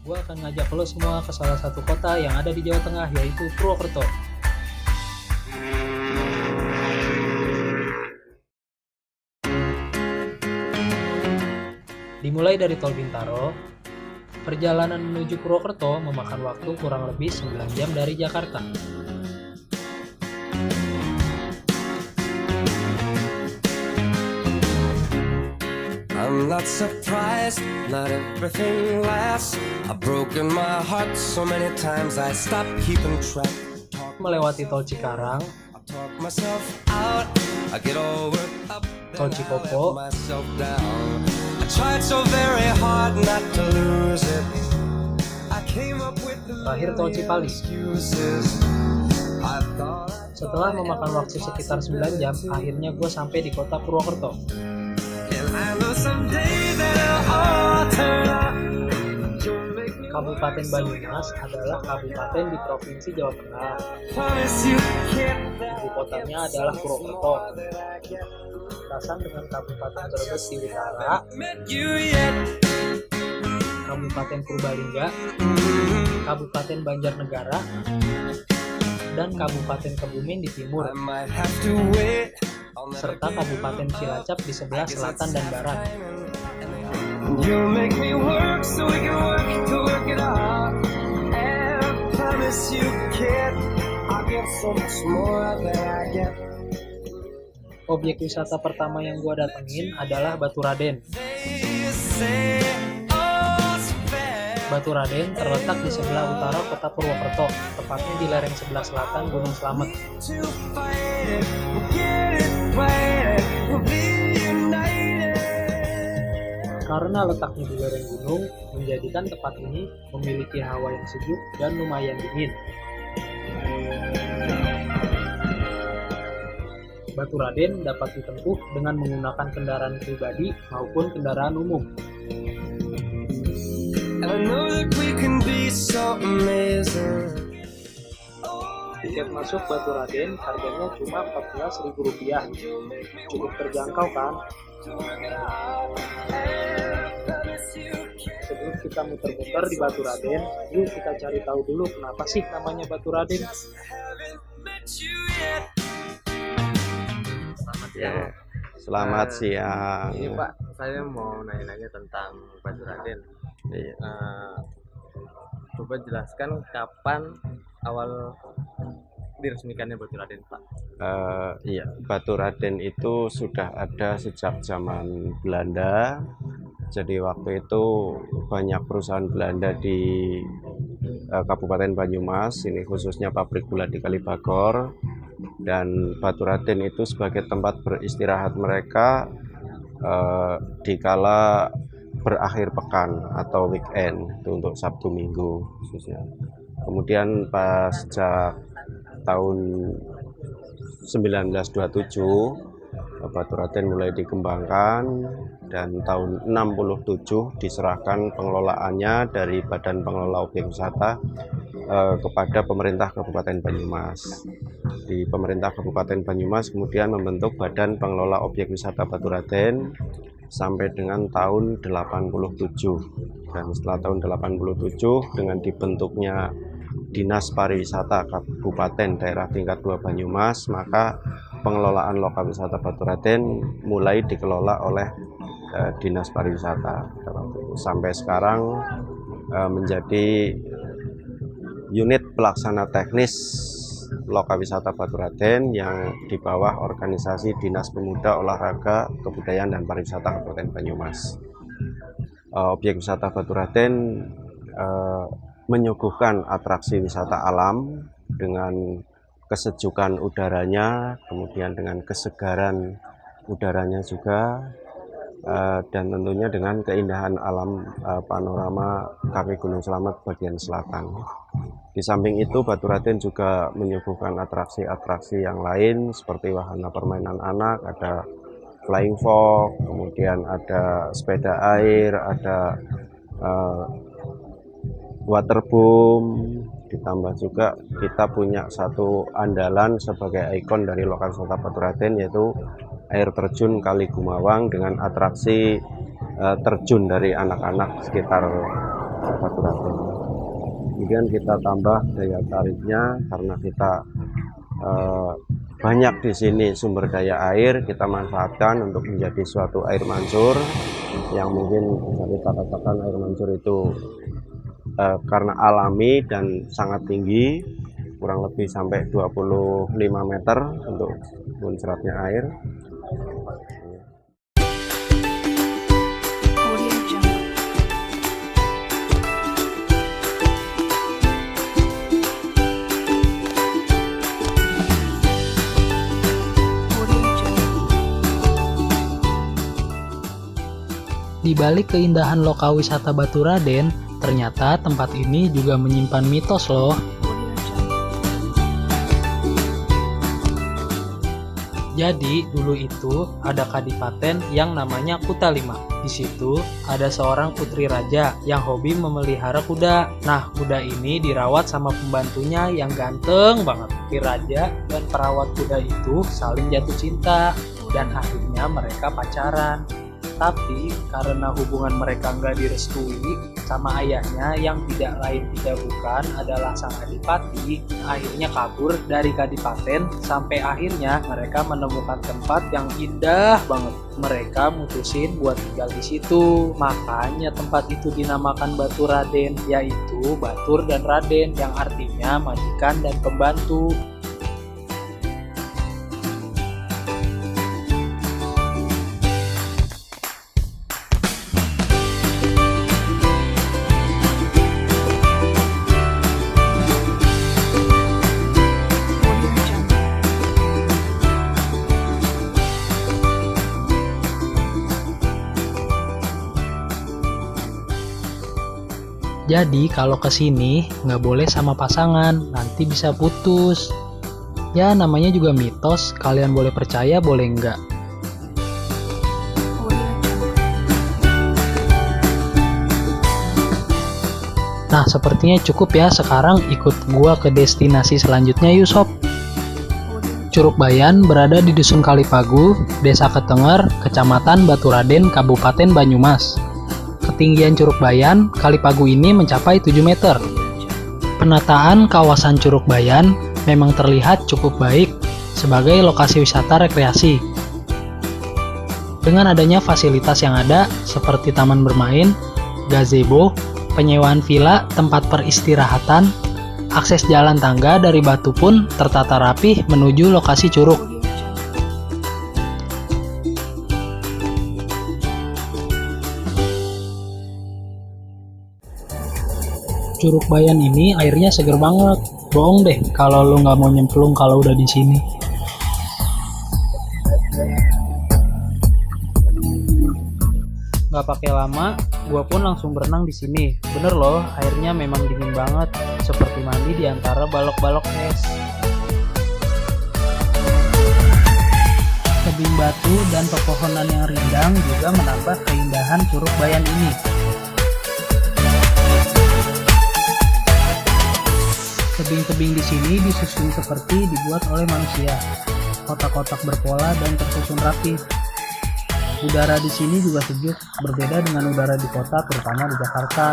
Gue akan ngajak lo semua ke salah satu kota yang ada di Jawa Tengah, yaitu Purwokerto. Dimulai dari Tol Bintaro, perjalanan menuju Purwokerto memakan waktu kurang lebih 9 jam dari Jakarta. I'm not surprised, not everything lasts. I've broken my heart so many times I stopped keeping track. Melewati Tol Cikarang, I talk myself out, I get all worked up, Tol then I Cikopo, let myself down. I tried so very hard not to lose it. I came up with the terakhir Tol Cipali. excuses. I thought Setelah memakan waktu sekitar 9 jam, akhirnya gue sampai di kota Purwokerto. I know someday that it'll all turn out. You'll make me Kabupaten Banyumas adalah kabupaten di Provinsi Jawa Tengah. promise you can't. Ibu kotanya adalah Purwokerto. Batasan dengan Kabupaten Brebes di utara, Met you yet. Kabupaten Purbalingga, Kabupaten Banjarnegara, dan Kabupaten Kebumen di timur, I might have to wait. I'll never serta Kabupaten Cilacap di sebelah selatan dan barat. You make me work so we can work it out. And I promise you can't. I'll get so much more than I get. Objek wisata pertama yang gue datengin adalah Batu Raden. They say, oh, it's fair. Batu Raden terletak di sebelah utara kota Purwokerto, tepatnya di lereng sebelah selatan Gunung Slamet. To fight it, we'll get it right, we'll be united. Karena letaknya di lereng gunung, menjadikan tempat ini memiliki hawa yang sejuk dan lumayan dingin. Batu Raden dapat ditempuh dengan menggunakan kendaraan pribadi maupun kendaraan umum. And I know that we can be so amazing. Tiket masuk Batu Raden harganya cuma Rp14.000. Cukup terjangkau kan? Sebelum kita muter-muter di Batu Raden, yuk kita cari tahu dulu kenapa sih namanya Batu Raden. Ya, selamat siang. Ini Pak, saya mau nanya-nanya tentang Batu Raden. Iya. Coba jelaskan kapan awal diresmikannya Batu Raden, Pak? Iya, Batu Raden itu sudah ada sejak zaman Belanda. Jadi waktu itu banyak perusahaan Belanda di Kabupaten Banyumas, ini khususnya pabrik gula di Kalibagor. Dan Batu Raden itu sebagai tempat beristirahat mereka dikala berakhir pekan atau weekend, itu untuk Sabtu Minggu khususnya. Kemudian pas sejak tahun 1927 Batu Raden mulai dikembangkan dan tahun 67 diserahkan pengelolaannya dari Badan Pengelola Objek Wisata kepada pemerintah Kabupaten Banyumas. Di pemerintah Kabupaten Banyumas kemudian membentuk Badan Pengelola Objek Wisata Batu Raden sampai dengan tahun 87. Dan setelah tahun 87 dengan dibentuknya Dinas Pariwisata Kabupaten Daerah Tingkat 2 Banyumas, maka pengelolaan lokal wisata Batu Raden mulai dikelola oleh Dinas Pariwisata sampai sekarang menjadi unit pelaksana teknis lokal wisata Batu Raden yang di bawah organisasi Dinas Pemuda, Olahraga, Kebudayaan dan Pariwisata Kabupaten Banyumas. Objek wisata Batu Raden menyuguhkan atraksi wisata alam dengan kesejukan udaranya, kemudian dengan kesegaran udaranya juga, dan tentunya dengan keindahan alam panorama kaki Gunung Slamet bagian selatan. Di samping itu Batu Raden juga menyuguhkan atraksi-atraksi yang lain seperti wahana permainan anak, ada flying fox, kemudian ada sepeda air, ada waterboom, ditambah juga kita punya satu andalan sebagai ikon dari lokal wisata Batu Raden, yaitu air terjun Kali Gumawang dengan atraksi terjun dari anak-anak sekitar Baturaden. Kemudian kita tambah daya tariknya karena kita banyak di sini sumber daya air, kita manfaatkan untuk menjadi suatu air mancur yang mungkin bisa kita katakan air mancur itu karena alami dan sangat tinggi, kurang lebih sampai 25 meter untuk muncratnya air. Di balik keindahan lokal wisata Baturaden, ternyata tempat ini juga menyimpan mitos loh. Jadi dulu itu ada kadipaten yang namanya Kutalima. Di situ ada seorang putri raja yang hobi memelihara kuda. Nah, kuda ini dirawat sama pembantunya yang ganteng banget. Putri raja dan perawat kuda itu saling jatuh cinta dan akhirnya mereka pacaran. Tapi karena hubungan mereka nggak direstui sama ayahnya yang tidak lain tidak bukan adalah sang adipati, akhirnya kabur dari kadipaten sampai akhirnya mereka menemukan tempat yang indah banget. Mereka mutusin buat tinggal di situ. Makanya tempat itu dinamakan Baturaden, yaitu Batur dan Raden yang artinya majikan dan pembantu. Jadi kalau kesini nggak boleh sama pasangan, nanti bisa putus. Ya namanya juga mitos, kalian boleh percaya boleh nggak. Nah sepertinya cukup ya, sekarang ikut gua ke destinasi selanjutnya yuk sob. Curug Bayan berada di Dusun Kalipagu, Desa Ketenger, Kecamatan Baturaden, Kabupaten Banyumas. Ketinggian Curug Bayan, Kalipagu ini mencapai 7 meter. Penataan kawasan Curug Bayan memang terlihat cukup baik sebagai lokasi wisata rekreasi. Dengan adanya fasilitas yang ada seperti taman bermain, gazebo, penyewaan villa, tempat peristirahatan, akses jalan tangga dari batu pun tertata rapih menuju lokasi curug. Curug Bayan ini airnya seger banget. Bohong deh kalau lu nggak mau nyemplung kalau udah di sini. Nggak pakai lama, gua pun langsung berenang di sini. Bener loh, airnya memang dingin banget, seperti mandi di antara balok-balok es. Tebing batu dan pepohonan yang rindang juga menambah keindahan Curug Bayan ini. Tebing-tebing di sini disusun seperti dibuat oleh manusia. Kotak-kotak berpola dan tersusun rapi. Udara di sini juga sejuk, berbeda dengan udara di kota, terutama di Jakarta.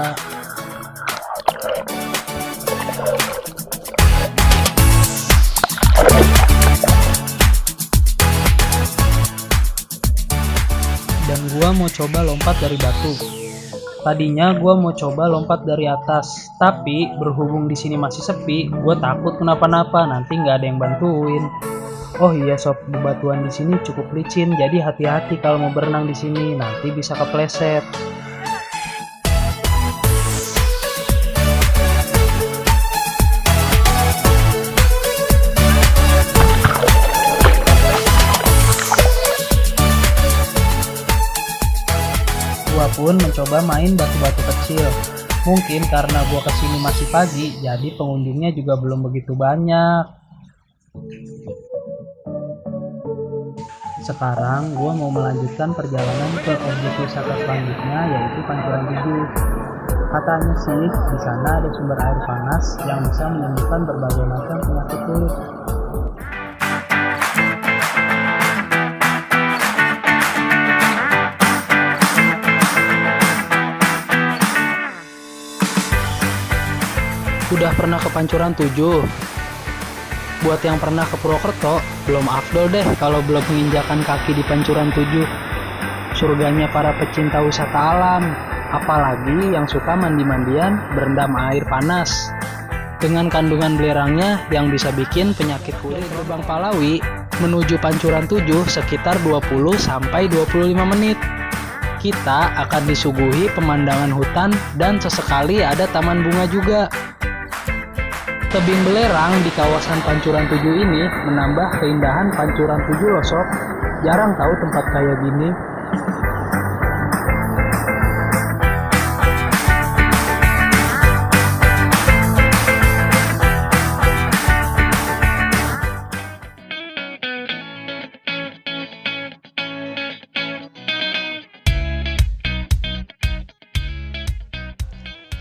Dan gua mau coba lompat dari batu. Tadinya gue mau coba lompat dari atas, tapi berhubung di sini masih sepi, gue takut kenapa-napa, nanti nggak ada yang bantuin. Oh iya sob, bebatuan di sini cukup licin, jadi hati-hati kalau mau berenang di sini, nanti bisa kepleset. Gua pun mencoba main batu-batu kecil. Mungkin karena gua kesini masih pagi, jadi pengunjungnya juga belum begitu banyak. Sekarang gua mau melanjutkan perjalanan ke objek wisata selanjutnya, yaitu Pancuran 7. Katanya sih di sana ada sumber air panas yang bisa menyembuhkan berbagai macam penyakit kulit. Udah pernah ke Pancuran 7? Buat yang pernah ke Purwokerto, belum afdol deh kalau belum menginjakan kaki di Pancuran 7. Surganya para pecinta wisata alam, apalagi yang suka mandi-mandian berendam air panas. Dengan kandungan belerangnya yang bisa bikin penyakit kulit. Gerbang Palawi menuju Pancuran 7 sekitar 20-25 menit. Kita akan disuguhi pemandangan hutan dan sesekali ada taman bunga juga. Tebing belerang di kawasan Pancuran 7 ini menambah keindahan Pancuran 7 loh sob. Jarang tahu tempat kayak gini.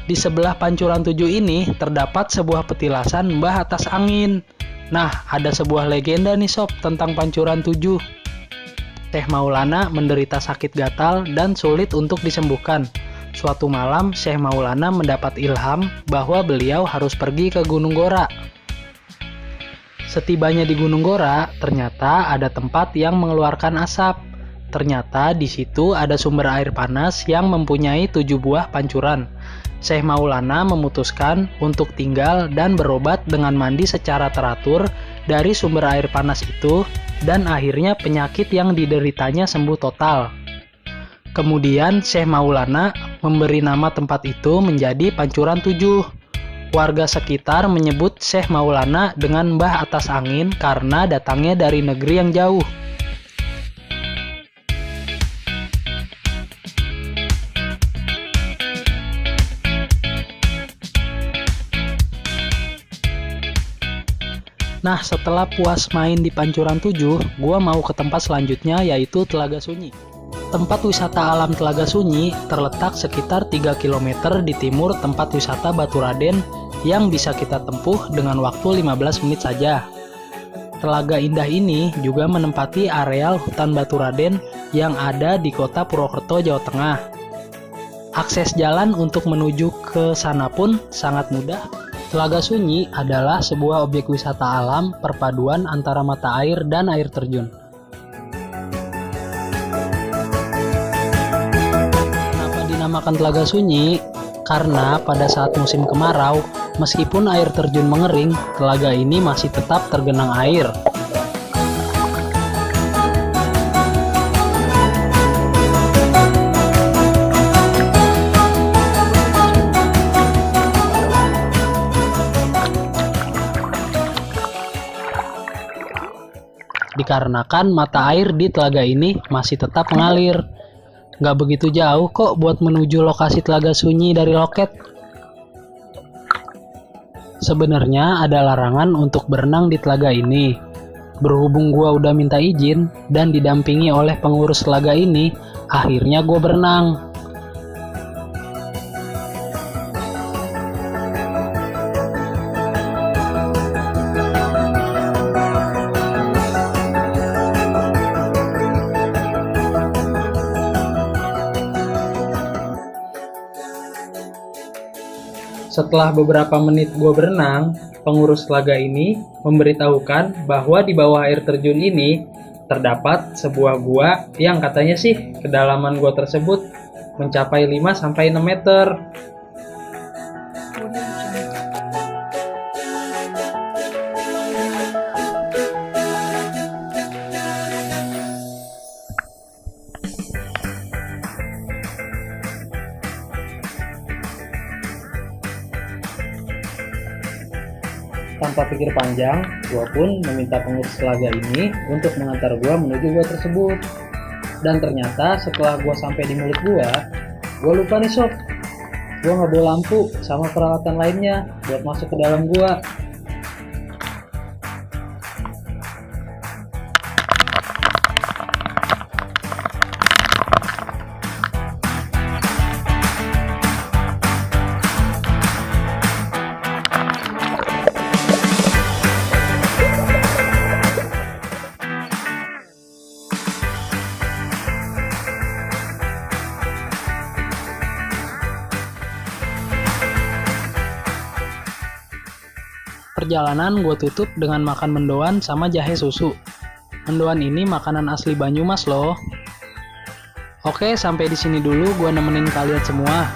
Di sebelah Pancuran 7 ini terdapat sebuah petilasan Mbah Atas Angin. Nah, ada sebuah legenda nih sob tentang Pancuran 7. Syekh Maulana menderita sakit gatal dan sulit untuk disembuhkan. Suatu malam, Syekh Maulana mendapat ilham bahwa beliau harus pergi ke Gunung Gora. Setibanya di Gunung Gora, ternyata ada tempat yang mengeluarkan asap. Ternyata di situ ada sumber air panas yang mempunyai 7 buah pancuran. Syekh Maulana memutuskan untuk tinggal dan berobat dengan mandi secara teratur dari sumber air panas itu, dan akhirnya penyakit yang dideritanya sembuh total. Kemudian Syekh Maulana memberi nama tempat itu menjadi Pancuran 7. Warga sekitar menyebut Syekh Maulana dengan Mbah Atas Angin karena datangnya dari negeri yang jauh. Nah, setelah puas main di Pancuran 7, gua mau ke tempat selanjutnya yaitu Telaga Sunyi. Tempat wisata alam Telaga Sunyi terletak sekitar 3 km di timur tempat wisata Baturaden yang bisa kita tempuh dengan waktu 15 menit saja. Telaga indah ini juga menempati areal hutan Baturaden yang ada di kota Purwokerto, Jawa Tengah. Akses jalan untuk menuju ke sana pun sangat mudah. Telaga Sunyi adalah sebuah objek wisata alam perpaduan antara mata air dan air terjun. Kenapa dinamakan Telaga Sunyi? Karena pada saat musim kemarau, meskipun air terjun mengering, telaga ini masih tetap tergenang air. Dikarenakan mata air di telaga ini masih tetap mengalir. Nggak begitu jauh kok buat menuju lokasi Telaga Sunyi dari loket. Sebenarnya ada larangan untuk berenang di telaga ini. Berhubung gua udah minta izin dan didampingi oleh pengurus telaga ini, akhirnya gua berenang. Setelah beberapa menit gue berenang, pengurus telaga ini memberitahukan bahwa di bawah air terjun ini terdapat sebuah gua yang katanya sih kedalaman gua tersebut mencapai 5-6 meter. Tanpa pikir panjang, gua pun meminta pengurus telaga ini untuk mengantar gua menuju gua tersebut. Dan ternyata setelah gua sampai di mulut gua lupa nih sob. Gua nggak bawa lampu sama peralatan lainnya buat masuk ke dalam gua. perjalanan gue tutup dengan makan mendoan sama jahe susu. Mendoan ini makanan asli Banyumas loh. Oke, sampai di sini dulu gue nemenin kalian semua.